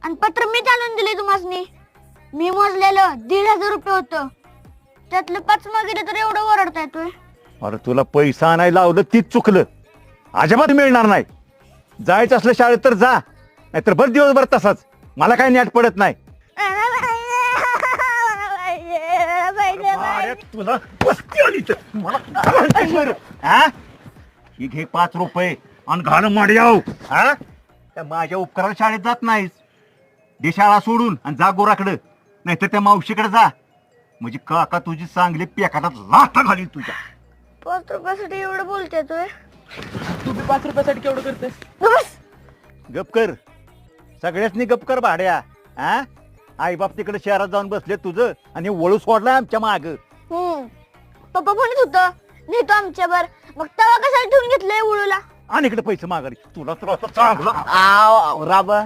आणि पत्र मी आणून दिले तुम्हाला. मी मोजलेलं 1,500 रुपये होतं. त्यातलं 5 मागितलं तर एवढं ओरडता येतोय. अरे तुला पैसा आणायला लावलं तीच चुकलं. अजिबात मिळणार नाही. जायचं असलं शाळेत तर जा, नाहीतर बरं दिवसभर तसाच. मला काही नेट पडत नाही. अरे तुला पस्ती आली तर मला घालतेस बरं, हा? ही घे 5 रुपये आणि घाल माड्याव. हा त्या माझ्या उपकाराला शाळेत जात नाहीस. दे शाळा सोडून आणि जा गोराकडं, नाहीतर त्या मावशीकडे जा. म्हणजे काका तुझी चांगली पेकाटात लाथा घालील तुझ्या. 5 रुपयासाठी एवढं बोलते तोय. तू बी 5 रुपयासाठी केवढं करतेस? बस. गप कर, सगळ्यासनी गप कर भाड्या. हा आई बाप तिकडे शहरात जाऊन बसले तुझं आणि वळू सोडलाय आमच्या माग. पप्पा म्हणत होतं नेतो आमच्यावर. मग तवा कशाला ठेवून घेतलंय उळूला? आणि इकडे पैसे मागारी तुला तर असं चांगलं आव राबा